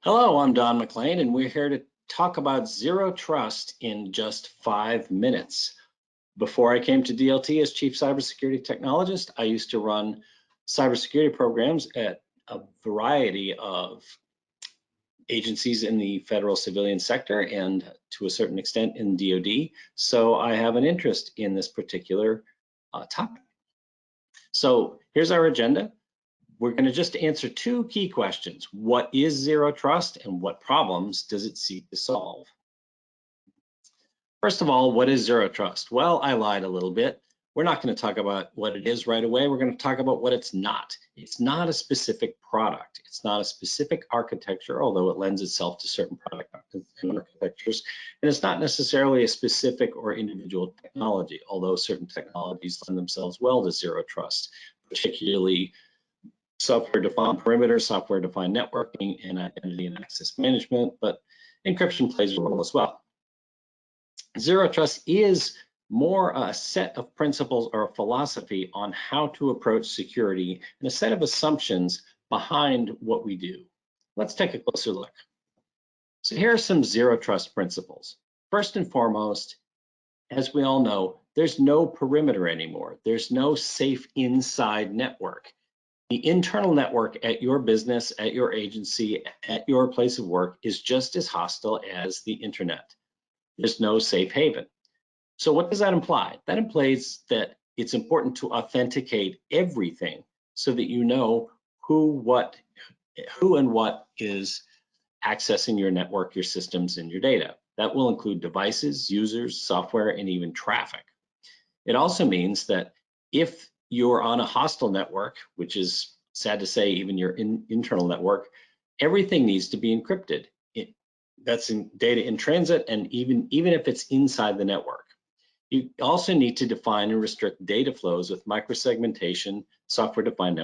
Hello, I'm Don McLean, and we're here to talk about zero trust in just 5 minutes. Before I came to DLT as Chief Cybersecurity Technologist, I used to run cybersecurity programs at a variety of agencies in the federal civilian sector and to a certain extent in DoD. So I have an interest in this particular topic. So here's our agenda. We're going to just answer two key questions. What is zero trust and what problems does it seek to solve? First of all, what is zero trust? Well, I lied a little bit. We're not going to talk about what it is right away. We're going to talk about what it's not. It's not a specific product. It's not a specific architecture, although it lends itself to certain product architectures. And it's not necessarily a specific or individual technology, although certain technologies lend themselves well to zero trust, particularly software-defined perimeter, software-defined networking, and identity and access management, but encryption plays a role as well. Zero trust is more a set of principles or a philosophy on how to approach security and a set of assumptions behind what we do. Let's take a closer look. So here are some zero trust principles. First and foremost, as we all know, there's no perimeter anymore. There's no safe inside network. The internal network at your business, at your agency, at your place of work is just as hostile as the internet. There's no safe haven. So what does that imply? That implies that it's important to authenticate everything so that you know who and what is accessing your network, your systems, and your data. That will include devices, users, software, and even traffic. It also means that if you're on a hostile network, which is sad to say, even your internal network, everything needs to be encrypted. That's in data in transit, and even if it's inside the network. You also need to define and restrict data flows with microsegmentation, software-defined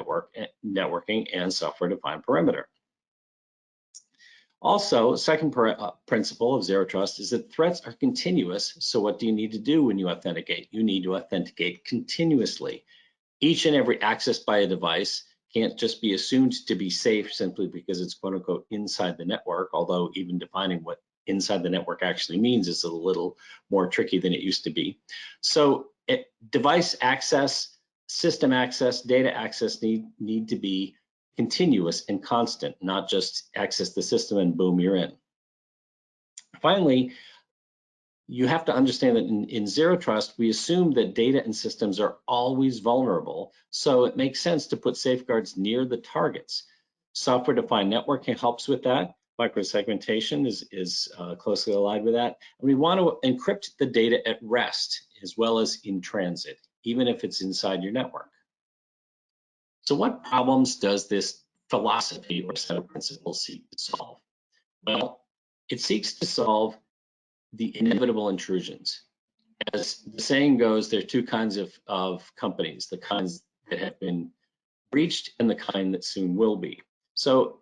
networking, and software-defined perimeter. Also, second principle of zero trust is that threats are continuous. So what do you need to do when you authenticate? You need to authenticate continuously. Each and every access by a device can't just be assumed to be safe simply because it's quote unquote inside the network, although even defining what inside the network actually means is a little more tricky than it used to be. So device access, system access, data access need to be continuous and constant, not just access the system and boom, you're in. Finally, you have to understand that in zero trust, we assume that data and systems are always vulnerable. So it makes sense to put safeguards near the targets. Software-defined networking helps with that. Microsegmentation is closely aligned with that. And we want to encrypt the data at rest as well as in transit, even if it's inside your network. So what problems does this philosophy or set of principles seek to solve? Well, it seeks to solve the inevitable intrusions. As the saying goes, there are two kinds of companies, the kinds that have been breached and the kind that soon will be. So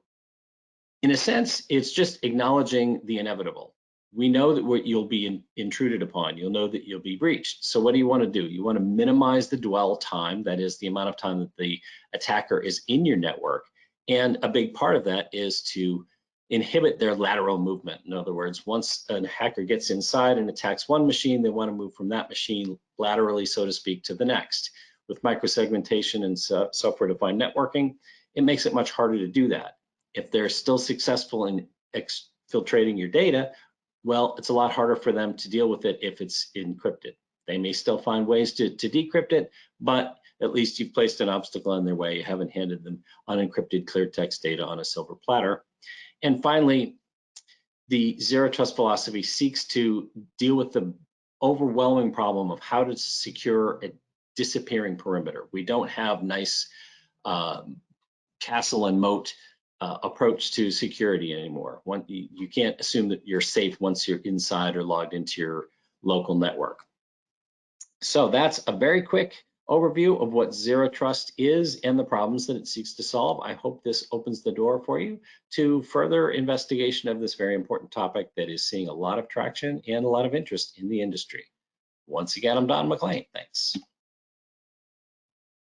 in a sense, it's just acknowledging the inevitable. We know that you'll be intruded upon. You'll know that you'll be breached. So what do? You want to minimize the dwell time, that is the amount of time that the attacker is in your network. And a big part of that is to inhibit their lateral movement. In other words, once a hacker gets inside and attacks one machine, they want to move from that machine laterally, so to speak, to the next. With microsegmentation and software-defined networking, it makes it much harder to do that. If they're still successful in exfiltrating your data, well, it's a lot harder for them to deal with it if it's encrypted. They may still find ways to decrypt it, but at least you've placed an obstacle in their way. You haven't handed them unencrypted clear text data on a silver platter. And finally, the zero trust philosophy seeks to deal with the overwhelming problem of how to secure a disappearing perimeter. We don't have nice castle and moat approach to security anymore. You can't assume that you're safe once you're inside or logged into your local network. So that's a very quick overview of what zero trust is and the problems that it seeks to solve. I hope this opens the door for you to further investigation of this very important topic that is seeing a lot of traction and a lot of interest in the industry. Once again, I'm Don McLean. Thanks.